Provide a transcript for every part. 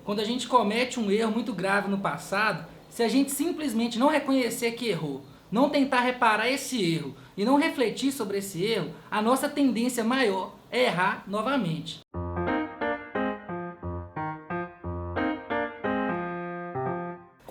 quando a gente comete um erro muito grave no passado, se a gente simplesmente não reconhecer que errou, não tentar reparar esse erro e não refletir sobre esse erro, a nossa tendência maior é errar novamente.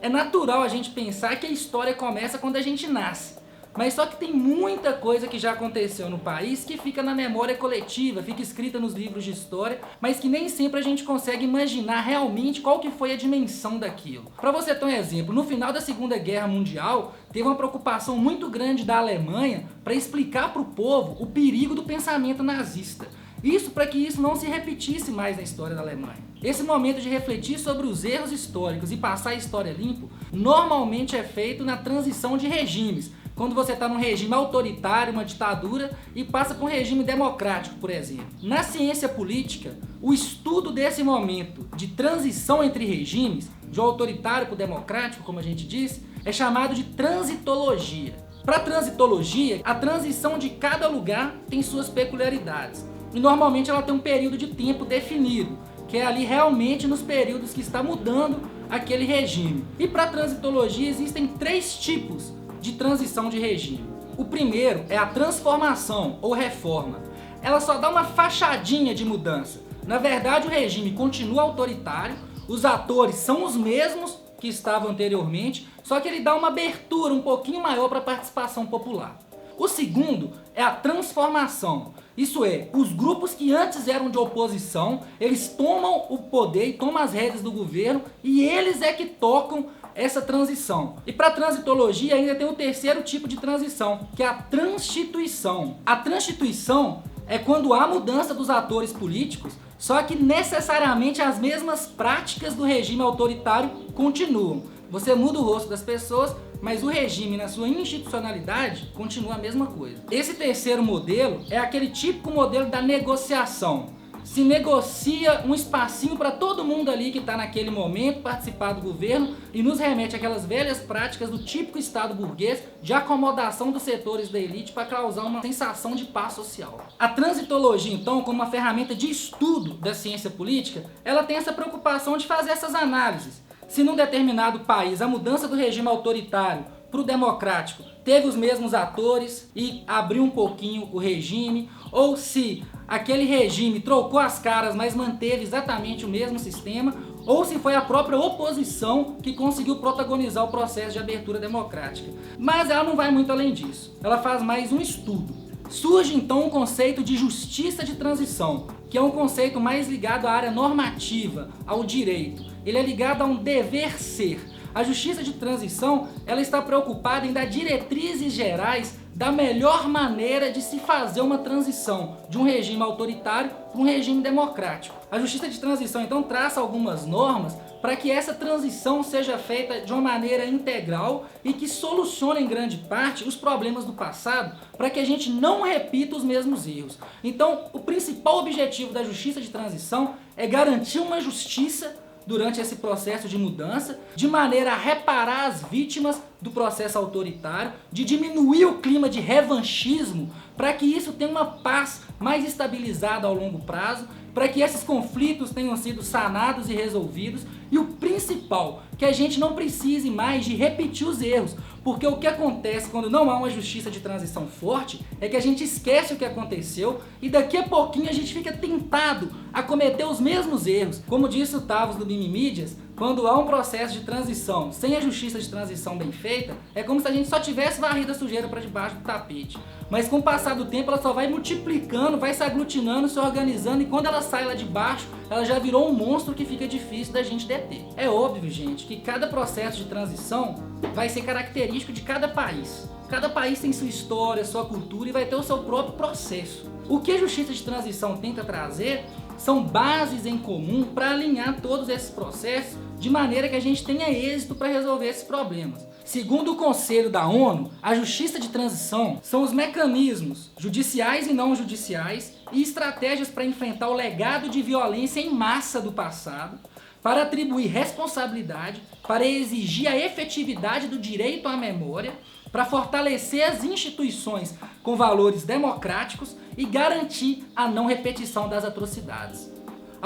É natural a gente pensar que a história começa quando a gente nasce. Mas só que tem muita coisa que já aconteceu no país que fica na memória coletiva, fica escrita nos livros de história, mas que nem sempre a gente consegue imaginar realmente qual que foi a dimensão daquilo. Para você ter um exemplo, no final da Segunda Guerra Mundial, teve uma preocupação muito grande da Alemanha para explicar para o povo o perigo do pensamento nazista. Isso para que isso não se repetisse mais na história da Alemanha. Esse momento de refletir sobre os erros históricos e passar a história limpo, normalmente é feito na transição de regimes, quando você está num regime autoritário, uma ditadura, e passa para um regime democrático, por exemplo. Na ciência política, o estudo desse momento de transição entre regimes, de autoritário para o democrático, como a gente disse, é chamado de transitologia. Para a transitologia, a transição de cada lugar tem suas peculiaridades. E normalmente ela tem um período de tempo definido, que é ali realmente nos períodos que está mudando aquele regime. E para a transitologia existem 3 tipos de transição de regime. O primeiro é a transformação ou reforma. Ela só dá uma fachadinha de mudança. Na verdade, o regime continua autoritário, os atores são os mesmos que estavam anteriormente, só que ele dá uma abertura um pouquinho maior para a participação popular. O segundo é a transformação. Isso é, os grupos que antes eram de oposição, eles tomam o poder e tomam as rédeas do governo e eles é que tocam essa transição. E para a transitologia ainda tem o terceiro tipo de transição, que é a transtituição. A transtituição é quando há mudança dos atores políticos, só que necessariamente as mesmas práticas do regime autoritário continuam. Você muda o rosto das pessoas, mas o regime na sua institucionalidade continua a mesma coisa. Esse terceiro modelo é aquele típico modelo da negociação. Se negocia um espacinho para todo mundo ali que está naquele momento participar do governo e nos remete àquelas velhas práticas do típico Estado burguês de acomodação dos setores da elite para causar uma sensação de paz social. A transitologia, então, como uma ferramenta de estudo da ciência política, ela tem essa preocupação de fazer essas análises. Se num determinado país a mudança do regime autoritário para o democrático teve os mesmos atores e abriu um pouquinho o regime, ou se aquele regime trocou as caras, mas manteve exatamente o mesmo sistema, ou se foi a própria oposição que conseguiu protagonizar o processo de abertura democrática. Mas ela não vai muito além disso, ela faz mais um estudo. Surge então o conceito de justiça de transição, que é um conceito mais ligado à área normativa, ao direito. Ele é ligado a um dever ser. A justiça de transição, ela está preocupada em dar diretrizes gerais da melhor maneira de se fazer uma transição de um regime autoritário para um regime democrático. A justiça de transição então traça algumas normas para que essa transição seja feita de uma maneira integral e que solucione em grande parte os problemas do passado, para que a gente não repita os mesmos erros. Então, o principal objetivo da justiça de transição é garantir uma justiça durante esse processo de mudança, de maneira a reparar as vítimas do processo autoritário, de diminuir o clima de revanchismo, para que isso tenha uma paz mais estabilizada ao longo prazo, para que esses conflitos tenham sido sanados e resolvidos, e o principal, que a gente não precise mais de repetir os erros, porque o que acontece quando não há uma justiça de transição forte é que a gente esquece o que aconteceu e daqui a pouquinho a gente fica tentado a cometer os mesmos erros. Como disse o Tavis do Mimimídias, quando há um processo de transição sem a justiça de transição bem feita, é como se a gente só tivesse varrido a sujeira para debaixo do tapete. Mas com o passar do tempo ela só vai multiplicando, vai se aglutinando, se organizando, e quando ela sai lá de baixo, ela já virou um monstro que fica difícil da gente deter. É óbvio, gente, que cada processo de transição vai ser característico de cada país. Cada país tem sua história, sua cultura e vai ter o seu próprio processo. O que a justiça de transição tenta trazer são bases em comum para alinhar todos esses processos de maneira que a gente tenha êxito para resolver esses problemas. Segundo o Conselho da ONU, a justiça de transição são os mecanismos judiciais e não judiciais e estratégias para enfrentar o legado de violência em massa do passado, para atribuir responsabilidade, para exigir a efetividade do direito à memória, para fortalecer as instituições com valores democráticos e garantir a não repetição das atrocidades.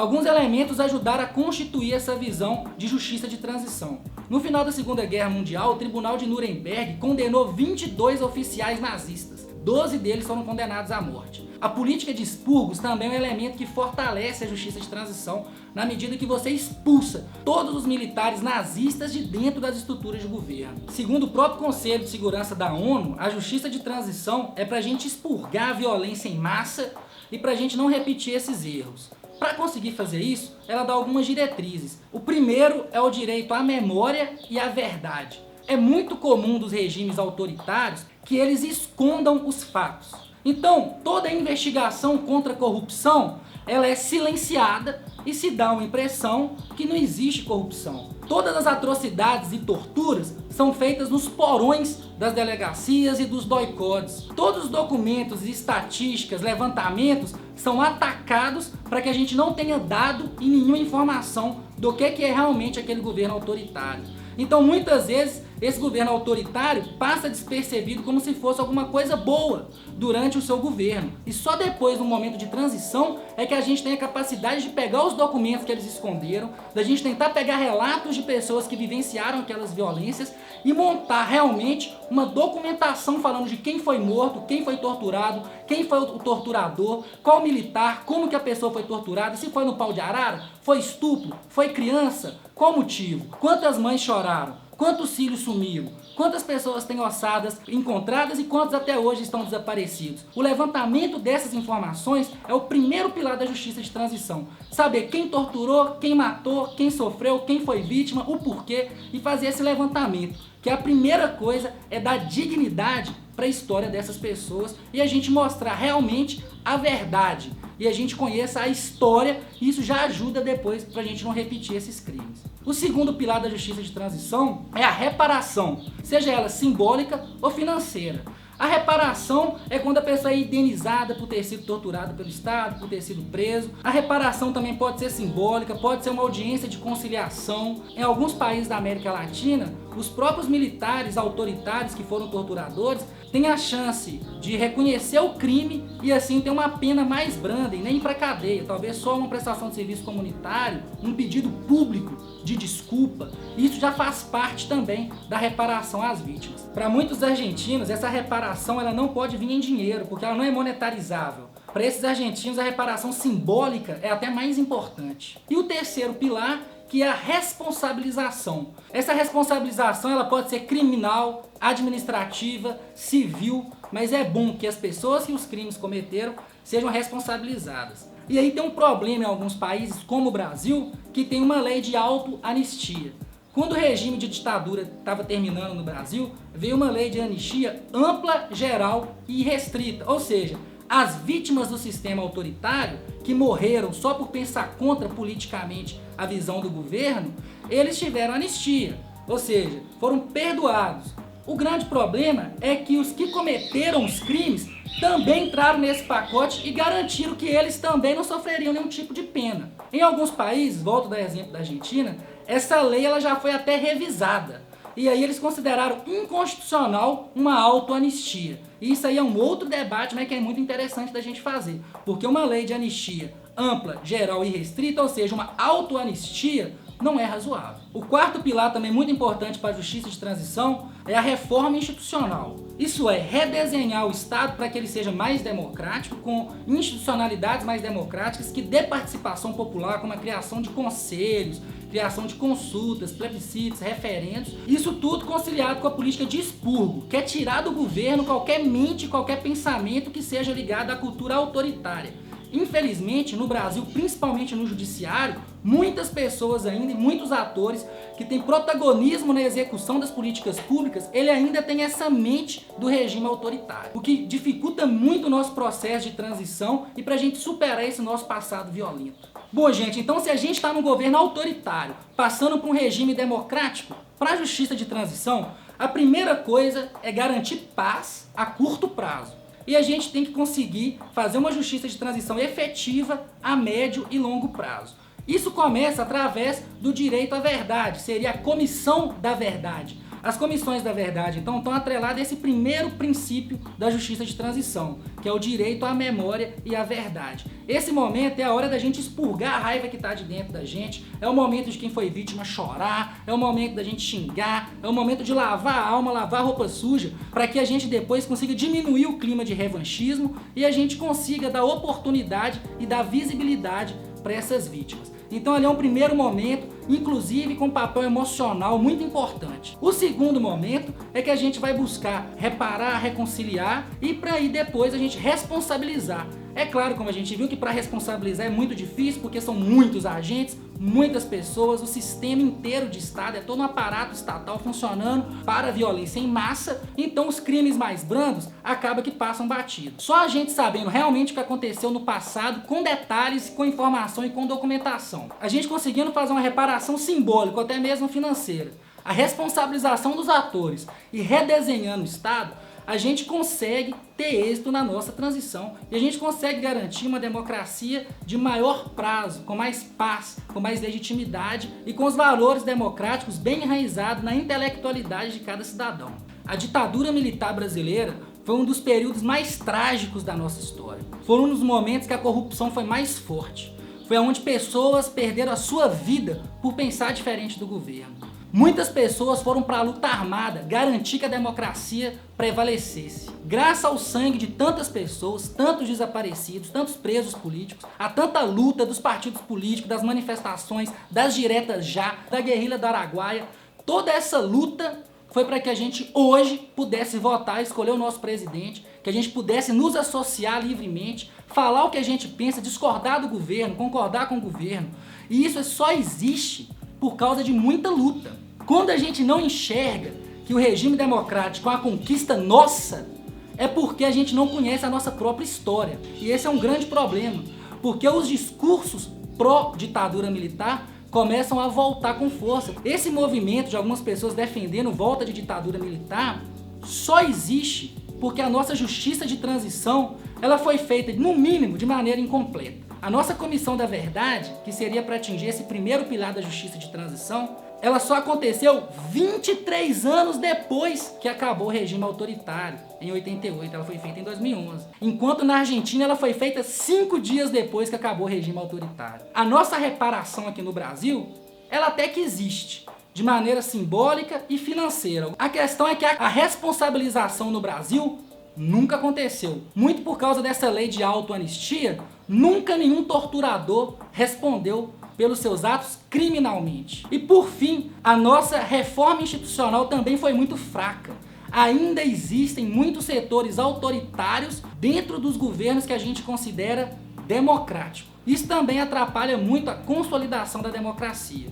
Alguns elementos ajudaram a constituir essa visão de justiça de transição. No final da Segunda Guerra Mundial, o Tribunal de Nuremberg condenou 22 oficiais nazistas. 12 deles foram condenados à morte. A política de expurgos também é um elemento que fortalece a justiça de transição, na medida que você expulsa todos os militares nazistas de dentro das estruturas de governo. Segundo o próprio Conselho de Segurança da ONU, a justiça de transição é para a gente expurgar a violência em massa e para a gente não repetir esses erros. Para conseguir fazer isso, ela dá algumas diretrizes. O primeiro é o direito à memória e à verdade. É muito comum dos regimes autoritários que eles escondam os fatos. Então, toda investigação contra a corrupção, ela é silenciada e se dá uma impressão que não existe corrupção. Todas as atrocidades e torturas são feitas nos porões das delegacias e dos doicodes. Todos os documentos, estatísticas, levantamentos são atacados para que a gente não tenha dado e nenhuma informação do que é realmente aquele governo autoritário. Então, muitas vezes, esse governo autoritário passa despercebido como se fosse alguma coisa boa durante o seu governo. E só depois, no momento de transição, é que a gente tem a capacidade de pegar os documentos que eles esconderam, da gente tentar pegar relatos de pessoas que vivenciaram aquelas violências e montar realmente uma documentação falando de quem foi morto, quem foi torturado, quem foi o torturador, qual militar, como que a pessoa foi torturada, se foi no pau de arara, foi estupro, foi criança, qual motivo, quantas mães choraram, quantos filhos sumiram, quantas pessoas têm ossadas encontradas e quantos até hoje estão desaparecidos. O levantamento dessas informações é o primeiro pilar da justiça de transição. Saber quem torturou, quem matou, quem sofreu, quem foi vítima, o porquê e fazer esse levantamento. Que a primeira coisa é dar dignidade para a história dessas pessoas e a gente mostrar realmente a verdade. E a gente conheça a história e isso já ajuda depois para a gente não repetir esses crimes. O segundo pilar da justiça de transição é a reparação, seja ela simbólica ou financeira. A reparação é quando a pessoa é indenizada por ter sido torturada pelo Estado, por ter sido preso. A reparação também pode ser simbólica, pode ser uma audiência de conciliação. Em alguns países da América Latina, os próprios militares autoritários que foram torturadores têm a chance de reconhecer o crime e assim ter uma pena mais branda e nem ir para cadeia. Talvez só uma prestação de serviço comunitário, um pedido público de desculpa. Isso já faz parte também da reparação às vítimas. Para muitos argentinos, essa reparação ela não pode vir em dinheiro, porque ela não é monetarizável. Para esses argentinos, a reparação simbólica é até mais importante. E o terceiro pilar, que é a responsabilização. Essa responsabilização ela pode ser criminal, administrativa, civil, mas é bom que as pessoas que os crimes cometeram sejam responsabilizadas. E aí tem um problema em alguns países, como o Brasil, que tem uma lei de autoanistia. Quando o regime de ditadura estava terminando no Brasil, veio uma lei de anistia ampla, geral e restrita, ou seja, as vítimas do sistema autoritário, que morreram só por pensar contra politicamente a visão do governo, eles tiveram anistia, ou seja, foram perdoados. O grande problema é que os que cometeram os crimes também entraram nesse pacote e garantiram que eles também não sofreriam nenhum tipo de pena. Em alguns países, volto a dar exemplo da Argentina, essa lei ela já foi até revisada. E aí eles consideraram inconstitucional uma autoanistia. E isso aí é um outro debate, mas que é muito interessante da gente fazer. Porque uma lei de anistia ampla, geral e restrita, ou seja, uma autoanistia, não é razoável. O quarto pilar, também muito importante para a justiça de transição, é a reforma institucional. Isso é, redesenhar o Estado para que ele seja mais democrático, com institucionalidades mais democráticas, que dê participação popular, como a criação de conselhos, criação de consultas, plebiscitos, referendos, isso tudo conciliado com a política de expurgo, que é tirar do governo qualquer mente, qualquer pensamento que seja ligado à cultura autoritária. Infelizmente, no Brasil, principalmente no judiciário, muitas pessoas ainda e muitos atores que têm protagonismo na execução das políticas públicas, ele ainda tem essa mente do regime autoritário, o que dificulta muito o nosso processo de transição e para a gente superar esse nosso passado violento. Bom, gente, então se a gente está num governo autoritário, passando por um regime democrático, para a justiça de transição, a primeira coisa é garantir paz a curto prazo. E a gente tem que conseguir fazer uma justiça de transição efetiva a médio e longo prazo. Isso começa através do direito à verdade, seria a comissão da verdade. As comissões da verdade, então, estão atreladas a esse primeiro princípio da justiça de transição, que é o direito à memória e à verdade. Esse momento é a hora da gente expurgar a raiva que está de dentro da gente, é o momento de quem foi vítima chorar, é o momento da gente xingar, é o momento de lavar a alma, lavar a roupa suja, para que a gente depois consiga diminuir o clima de revanchismo e a gente consiga dar oportunidade e dar visibilidade para essas vítimas. Então ali é um primeiro momento, inclusive com um papel emocional muito importante. O segundo momento é que a gente vai buscar reparar, reconciliar e para aí depois a gente responsabilizar. É claro, como a gente viu, que para responsabilizar é muito difícil porque são muitos agentes, muitas pessoas, o sistema inteiro de Estado, é todo um aparato estatal funcionando para a violência em massa, então os crimes mais brandos acaba que passam batidos. Só a gente sabendo realmente o que aconteceu no passado, com detalhes, com informação e com documentação. A gente conseguindo fazer uma reparação simbólica, ou até mesmo financeira, a responsabilização dos atores e redesenhando o Estado, a gente consegue ter êxito na nossa transição e a gente consegue garantir uma democracia de maior prazo, com mais paz, com mais legitimidade e com os valores democráticos bem enraizados na intelectualidade de cada cidadão. A ditadura militar brasileira foi um dos períodos mais trágicos da nossa história. Foi um dos momentos que a corrupção foi mais forte. Foi onde pessoas perderam a sua vida por pensar diferente do governo. Muitas pessoas foram para a luta armada garantir que a democracia prevalecesse. Graças ao sangue de tantas pessoas, tantos desaparecidos, tantos presos políticos, a tanta luta dos partidos políticos, das manifestações, das diretas já, da guerrilha do Araguaia, toda essa luta foi para que a gente hoje pudesse votar e escolher o nosso presidente, que a gente pudesse nos associar livremente, falar o que a gente pensa, discordar do governo, concordar com o governo. E isso só existe por causa de muita luta. Quando a gente não enxerga que o regime democrático é uma conquista nossa, é porque a gente não conhece a nossa própria história. E esse é um grande problema, porque os discursos pró-ditadura militar começam a voltar com força. Esse movimento de algumas pessoas defendendo volta de ditadura militar só existe porque a nossa justiça de transição ela foi feita, no mínimo, de maneira incompleta. A nossa Comissão da Verdade, que seria para atingir esse primeiro pilar da justiça de transição, ela só aconteceu 23 anos depois que acabou o regime autoritário, em 88, ela foi feita em 2011. Enquanto na Argentina ela foi feita 5 dias depois que acabou o regime autoritário. A nossa reparação aqui no Brasil, ela até que existe, de maneira simbólica e financeira. A questão é que a responsabilização no Brasil nunca aconteceu. Muito por causa dessa lei de autoanistia, nunca nenhum torturador respondeu pelos seus atos criminalmente. E por fim, a nossa reforma institucional também foi muito fraca. Ainda existem muitos setores autoritários dentro dos governos que a gente considera democráticos. Isso também atrapalha muito a consolidação da democracia.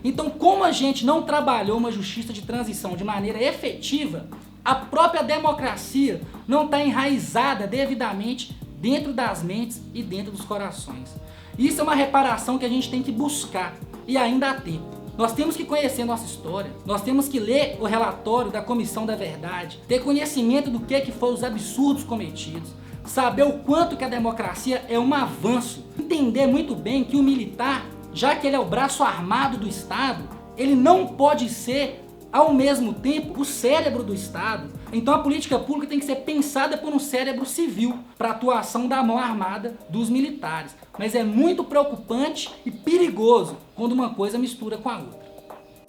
Então, como a gente não trabalhou uma justiça de transição de maneira efetiva, a própria democracia não está enraizada devidamente dentro das mentes e dentro dos corações. Isso é uma reparação que a gente tem que buscar e ainda há tempo. Nós temos que conhecer nossa história, nós temos que ler o relatório da Comissão da Verdade, ter conhecimento do que foram os absurdos cometidos, saber o quanto que a democracia é um avanço, entender muito bem que o militar, já que ele é o braço armado do Estado, ele não pode ser ao mesmo tempo o cérebro do Estado. Então a política pública tem que ser pensada por um cérebro civil para a atuação da mão armada dos militares. Mas é muito preocupante e perigoso quando uma coisa mistura com a outra.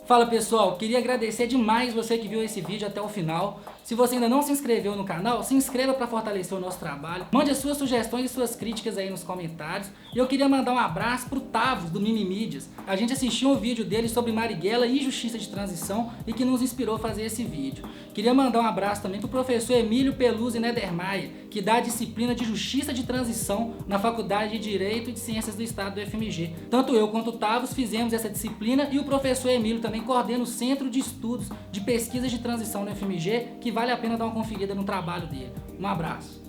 Fala pessoal, queria agradecer demais você que viu esse vídeo até o final. Se você ainda não se inscreveu no canal, se inscreva para fortalecer o nosso trabalho. Mande as suas sugestões e suas críticas aí nos comentários. E eu queria mandar um abraço pro Tavos, do Mimimídias. A gente assistiu um vídeo dele sobre Marighella e justiça de transição e que nos inspirou a fazer esse vídeo. Queria mandar um abraço também pro professor Emílio Peluzzi Nedermayer, que dá a disciplina de justiça de transição na Faculdade de Direito e de Ciências do Estado do FMG. Tanto eu quanto o Tavos fizemos essa disciplina e o professor Emílio também coordena o Centro de Estudos de Pesquisas de Transição no FMG, que vale a pena dar uma conferida no trabalho dele. Um abraço.